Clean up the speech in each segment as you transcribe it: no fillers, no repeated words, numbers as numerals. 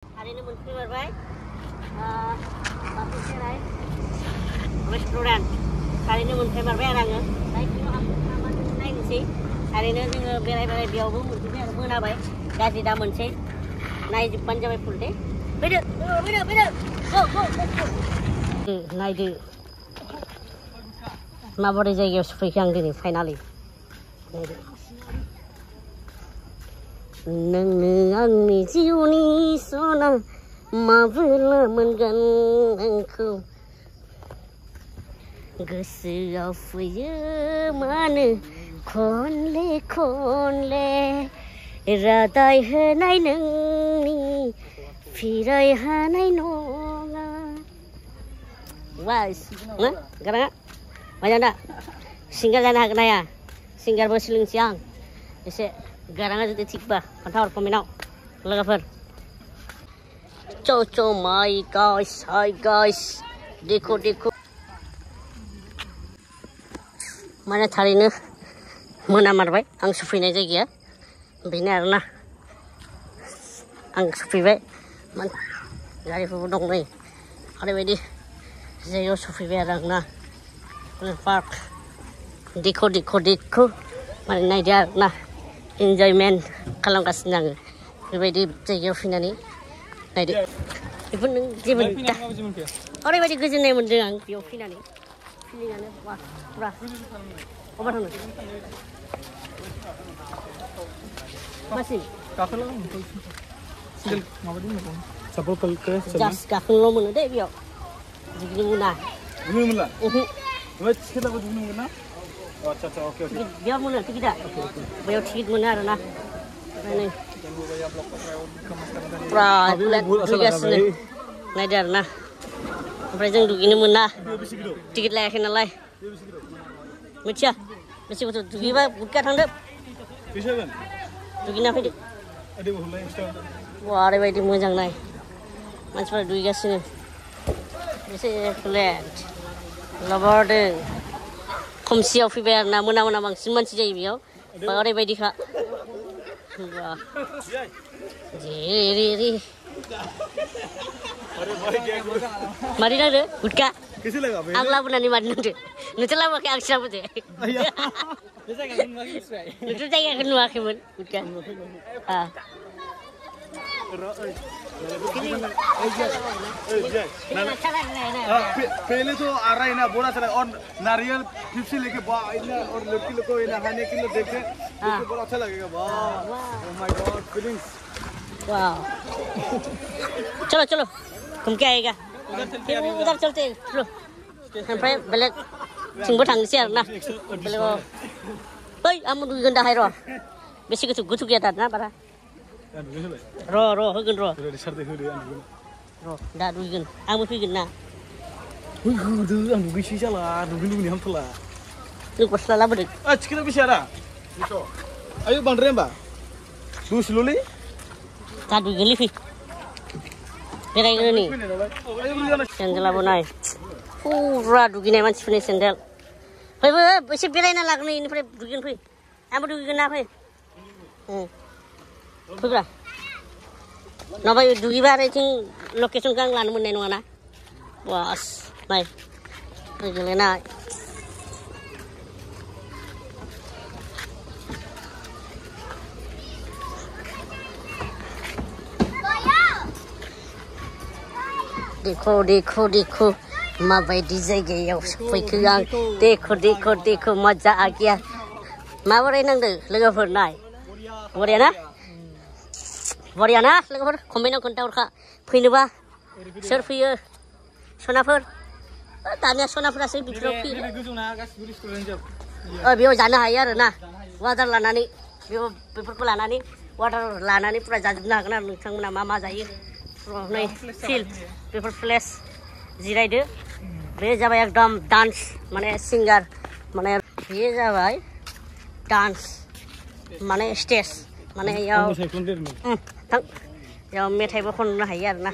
Hari ini menteri berbaik. Bagus ya, restoran. Hari ini menteri berbaik orangnya. Baik juga aku sama lain sih. Hari ini जोङो बेराय बेयावबो मोनसे मोनाबाय गाज्रि दा मोनसे नायजोबबानो जाबाय फुल दे फैदो गो नायदो माबोरै जायगायाव सफैखो आं दिनै फाइनालि नोंनो आंनि जिउनि सना माब्ला मोनगोन नोंखौ गोसोआव फैयो मानो खनले खनले रादाय होनाय नोंनि फिराय हानाय नङा वास गाराङा मोजां दा सिंगार जानो हागोन हाया सिंगारबो सोलोंसै आं एसे गाराङा जुदि थिगबा खोन्थाहर कमेन्टआव लोगोफोर चो माय गाइस हाय गाइस देखो माने थारैनो मोनामारबाय आं सफैनाय जायगाया बेनो आरोना आं सफैबाय गारिफोरबो दं नै ओरैबायदि जायगायाव सफैबाय आरो आंना पार्क देखो माने नायदो आरोना इन्जयमेन्ट खालामगासिनो आङो बेबायदि जायगायाव फैनानै नायदो बेफोर नों जेबो ओरैबायदि गोजोननाय मोन्दों आं बेयाव फैनानै फिलिङानो पुरा अबार थांनो masih गाखोला सिंगल माबादि मोनो सापल कलके जास गाखोनोल' मोनो दे बेयाव बिदिनो मोना बुनो मोनला ओमफ्राय टिकेटआबो बुनो मोना आच्छा ओके बेयाव मोनो टिकेटआ बेयाव टिकेट मोनो आरोना ओमफ्राय नै पुरा दुगैगासिनो नायदो आरोना ओमफ्राय जों दुगैनो मोना टिकेट लायाखै नालाय मिथिया बेसे गोथौ दुगैबा गुदगा थांदो दुगैना फैदो wah ओरैबायदि मोजां नाय मानसिफोरा दुगैगासिनो एसे प्लेट लाबारदों खोमसियाव फैबाय आरोना मोना बांसिन मानसि जायो बेयाव ओरैबायदिखा रे मारै नांदो गुदगा आं लाबोनानै मारै नांदो नोंथ' लाबोआखै आंसो लाबोदो नोंथ' जायगाखौ नुवाखैमोन गुदगा पहले तो आ रहा है ना बोरा चला और नारियल पिप्सी लेके और लड़की लोग को नहाने के लिए देखे तो बड़ा अच्छा लगेगा वाह ओह माय गॉड फीलिंग्स वाह चलो घूम के आएगा उधर चलते चलो ओमफ्राय बेलेग थिंबो थांनोसै आरोना बेलेगाव बै आं दुगैगोन दाहाय र' बेसे गोथौ गैया दाना बारा र' होगोन र' दा दुगैगोन आंबो फैगोन ना होदो आं दुगैसै जाला दुगैनो लुबैनाय हामथारला नों गस्ला लाबोदों टिकेटआ बेसे आदा आयौ बांद्राय होमबा दसेल'लै दा दुगैगोनलै फै बेरायगोन नै सेन्देलाबो नाय फुरा दुगैनाय मानसिफोरनि सेन्देल फैबो एसे बेरायना लागोन बेनिफ्राय दुगैगोन फै आंबो दुगैगोन ना फै फैब्रा नङाबा दुगैबा आरो इथिं लकेसनखौ आं लानो मोननाय नङाना बास नाय गेलेनाय देखो माबायदि जायगायाव सफैखो आं देखो मजा आ गया माबोरै नांदों लोगोफोर नाय बरिया ना लोगोफोर कमेन्टआव खोन्थाहरखा फैनोबा सोर फैयो सनाफोर दानिया सनाफोरासो बिफोराव फैयो बेयाव जानो हायो आरोना वाटार लानानै बेफोरखौ लानानै वाटार लानानै पुरा जाजोबनो हागोन आरो नोंथांमोना मा जायो नै फिल्ड बेफोर प्लेस जिरायदो बे जाबाय एकदम डान्स माने सिंगार माने बे जाबाय डान्स माने स्टेज माने बेयाव मेथाइबो खननो हायो आरोना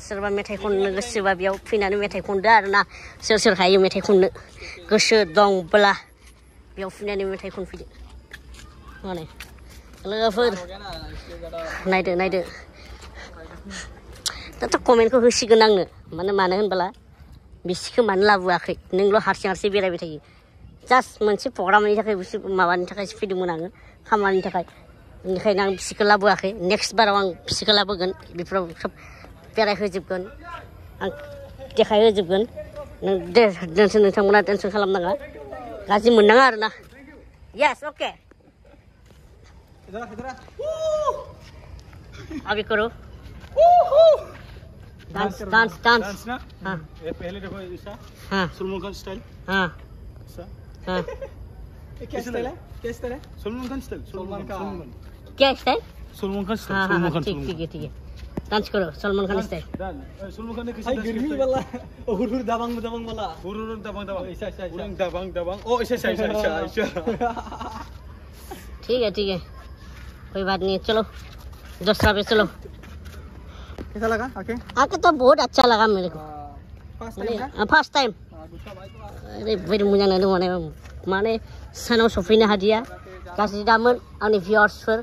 सोरबा मेथाइ खननो गोसोबा बेयाव फैनानै मेथाइ खनदो आरोना सोर हायो मेथाइ खननो गोसो दंब्ला बेयाव फैनानै मेथाइ खनफैदो माने लोगोफोर नायदो दाथ' कमेन्टखौ होसिगोन आंनो मानो होनबोला बिसिखौ मानो लाबोआखै नोंल' हारसिं बेरायबाय थायो जास्ट मोनसे प्रग्रामनि थाखाय माबानि थाखायसो फैदोंमोन आङो खामानिनि थाखाय बेनिखायनो आं बिसिखौ लाबोआखै नेक्स्ट बाराव आं बिसिखौ लाबोगोन बेफोराव सब बेरायहोजोबगोन आं देखायहोजोबगोन नोंथांमोना टेनसन खालामनाङा गाज्रि मोननाङा आरोना यस ओके अभी करो डांस ना हाँ ये पहले देखो ऐसा हाँ सलमान खान स्टाइल हाँ ऐसा हाँ क्या स्टाइल है सलमान खान स्टाइल क्या स्टाइल सलमान खान स्टाइल हाँ हाँ ठीक है डांस करो सलमान खान स्टाइल सलमान खान ने कैसे गिरनी वाला हुर दबंग वाला हुर दबंग ऐसा दबंग ओ ऐसा ठीक है कोई बात नहीं चलो दूसरा पे चलो कैसा लगा आके तो बहुत अच्छा लगा मेरे को फर्स्ट टाइम अरे बिराद मोजां नांदों माने सानाव सफैनो हादिया गाज्रि दामोन आंनि भिउवार्सफोर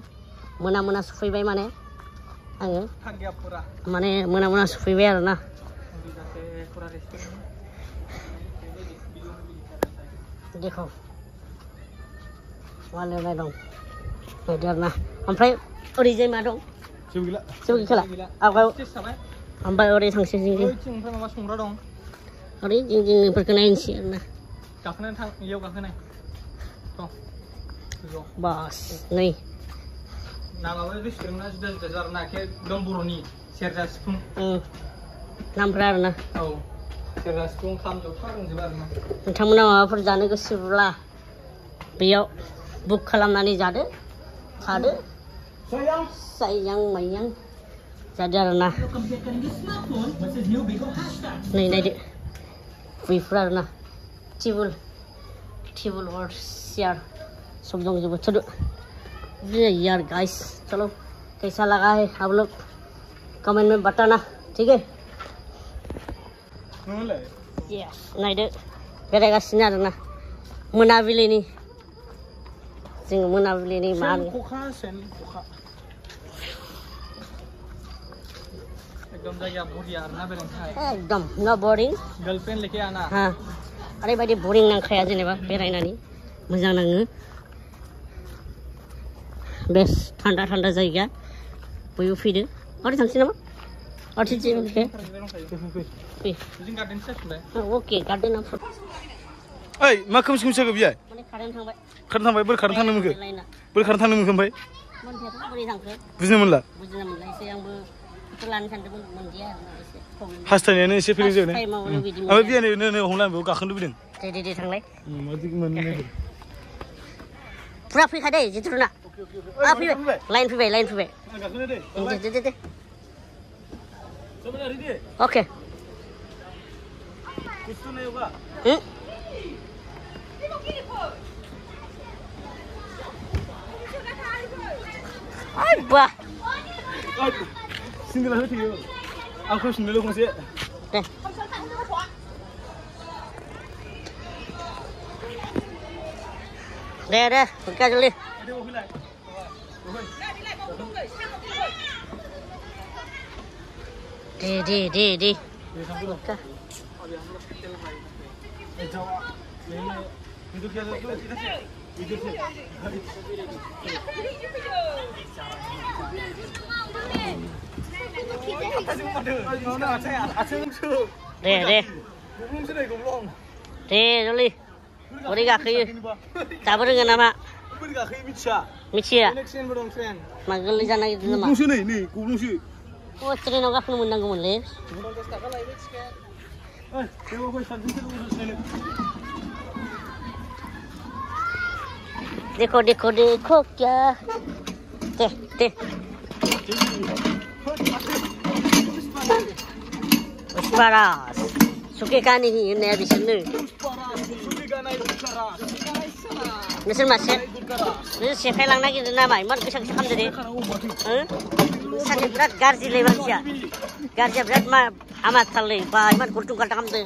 मोना सफैबाय माने आङो माने मोना सफैबाय आरोना देखो मा लिरनाय दं बायदि आरोना ओमफ्राय ओरैजाय मा दं जेबो गैखाला आवगायाव ओमफ्राय ओरै थांसै जों ओमफ्राय माबा संग्रा दं ओरै जोंनिफोरखौ नायनोसै आरोना गाखोनानै थां इयाव गाखोनाय बास नै नामाबो रेस्टुरेन्टना जुदा आरोना एकदम बर'नि सेरजा सिफुं नामफ्रा आरोना औ सेरजा सिफुं खाम जथा दंजोबो आरोना नोंथांमोना माबाफोर जानो गोसोब्ला बेयाव बुक खालामनानै जादो थादो सायजां मायजां जादो आरोना नै नायदो बेफोर आरोना टेबल और चेयर सब दंजोबो चलो यार गाइस चलो कैसा लगा है आप लोग कमेंट में बताना ठीक है यस नायदो बेरायगासिनो आरोना मोनाबिलिनि जों मोनाबिलिनि मा एकदम जायगा बरिया आरोना बेरायनो थाखाय एकदम नो बोरिं गर्लफ्रेन्ड लेके आना हाँ ओरैबायदि बोरिं नांखाया जेनेबा बेरायनानै मोजां नाङो बेस थान्दा जायगा बयबो फैदो ओरै थांसै नामा ओके गार्डेन ओइ मा खोमसि बियाय माने कारेन्ट थांबाय बोरै कारेन्ट थांनो मोनखो ओमफ्राय मोनथियाथ' बोरै थांखो बुजिनो मोनला एसे आंबो लानो सानदोंमोन मोनदिया एसे हास्थायनायानो एसे फेलें जाबाय टाइमावनो बिदि ओमफ्राय बियानो हमला बेयाव गाखोनो लुबैदों दे थांलाय फुरा फैखादे जिथुना फैबाय लाइन फैबाय दे okay ay bah single hết thì ăn không single luôn không sẽ đây buka dulu di buka deh dulu boleh gak kayu cabar dengan nama micia magel di sana itu nama oh ceri naga pun mendang kemudian देखो क्या दे Usparas suke ka ni ne bisin ne Misal masih Misal siapa lang lagi na mai mar bisa kam dede sakit berat garji lebar sia garji berat ma amat thale ba iman kurtung kata kam de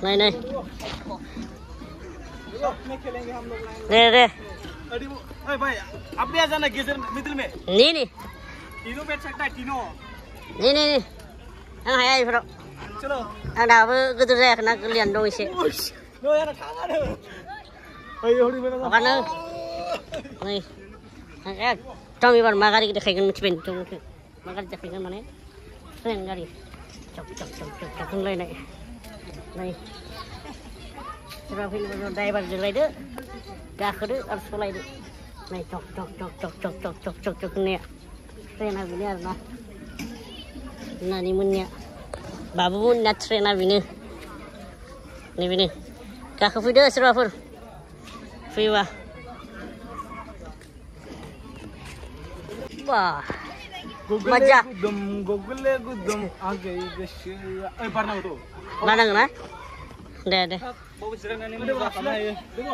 नहीं दे अरे वो भाई आपने आ जाना गेजर middle में नहीं तीनों बैठ सकता है तीनों नहीं आं हाया इफोराव चलो आं दाबो गोदोर जायाखैना गोरलैयानो दं एसे नो यार थाङानो ओइ हरि बेना हगारनो नै एकदम एबार मा गारि देखायगोन मिथिबाय नोंथांमोनखौ मा गारि देखायगोन माने ट्रेन गारि चक होनलायनाय नै सोरबा फैनोबा ड्राइभार जोलायदो गाखोदो आरो सलायदो नै चक होननाया ट्रेना बेनो आरोना नानि मोननिया बाबु मोननिया ट्रेना बेनो नै बेनो गाखोफैदो सोरबाफोर फैयोबा wah manja gudum आगे गोसो ओइ बारनांगौ थ' बारनांगौ ना दे बाव जिरायनानै लाखिलाय दङ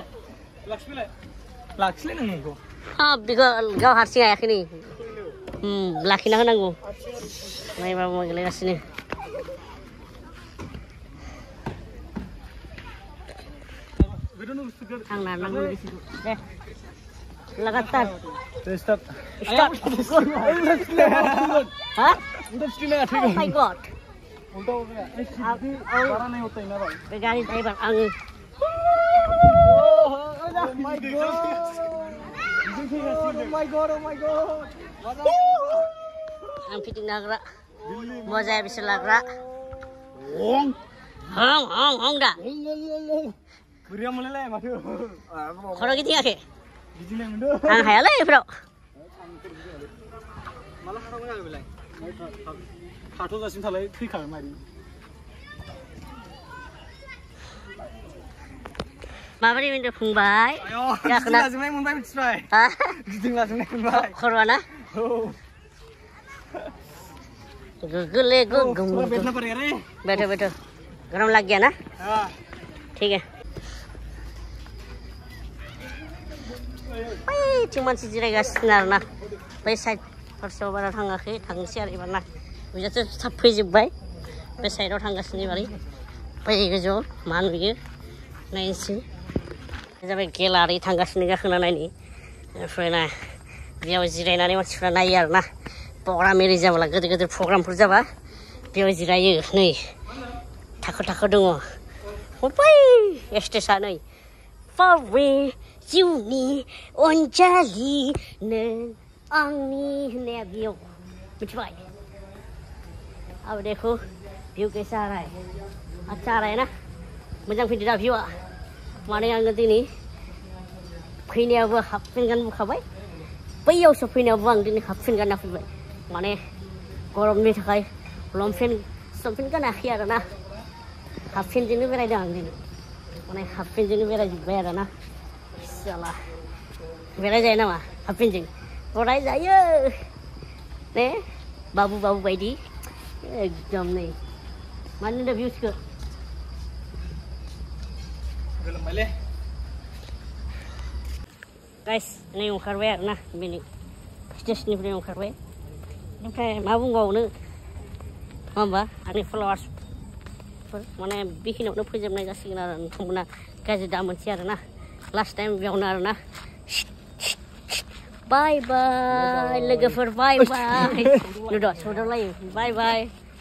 लाखिलाय नोंखौ हा बेखौ गाव हारसिं हायाखै नै लाखिना होनांगौ नायबा गेलेगासिनो आं नारनांगौ दे लगातार start हाँ उधर स्टीना ठीक oh my god उल्टा हो गया बारा नहीं होता है ना भाई गाड़ी ड्राइवर आङो oh my god आं फिटिं लाग्रा मजा बिसोर लाग्रा हं दा बोरिया मोनलाय माथो खर' गिदिङाखै गिदिंनाय मोनदों आं हायालै बेफोराव माला खारनांगौ जाबाय बेलाय थाथ'जासिम थालाय थैखागोन मारि माबोरै मोनदों फंबाय गिदिंलाजोबनाय मोनबाय मिथिबाय गिदिंलाजोबनाय मोनबाय खर'आ ना औ गोगले गोगम बैठना पड़ेगा रे बैठो गरम लग गया ना हां ठीक है बैथिं मानसि जिरायगासिनो आरोना बै साइड फार्स्टआव बारा थाङाखै थांनोसै आरो एबार ना बिजाथ' थाब फैजोब्बाय बे साइडआव थांगासिनो एबारै बै गोजौआव मा नुयो नायनोसै जाबाय गेलारि थांगासिनो गाखोना नायनि ओमफ्राय ना बेयाव जिरायनानै मानसिफ्रा नायो आरोना प्रग्राम एरि जाब्ला गिदिर प्रग्रामफोर जाबा बेयाव जिरायो नै थाखो दङ बै स्टेजआ नै फावे जिउनि अनजालि नों आंनि होननाया बेयाव मिथिबाय अब देखो व्यू कैसा आ रहा है अच्छा आ रहा है ना मोजां फैदो दा भिउआ माने आङो दिनै फैनायावबो हाफ पेन्ट गानबोखाबाय बैयावसो फैनायावबो आं दिनै हाफ पेन्ट गानना फैबाय माने गरमनि थाखाय लंपेन्ट गानाखै आरोना हाफ पेन्टजोंनो बेरायदों आं दिनै माने हाफ पेन्टजोंनो बेरायजोब्बाय आरोना साला बेरायजायो नामा हाफ पेन्टजों बेरायजायो ने बाबु बायदि एकदम नै मानो दा भिउसखौ गोलोमबायलै गाइस नै ओंखारबाय आरोना बेनि स्टेजनिफ्राय ओंखारबाय ओमफ्राय मा बुंबावनो मा होमबा आंनि फल'वार्सफोर माने बेखिनियावनो फोजोबनाय जासिगोन आरो नोंथांमोना गाज्रि दा मोनसै आरोना लास्ट टाइम बेयावनो आरोना बाय बाय लोगोफोर बाय बाय नुदो सौदावलायो बाय बाय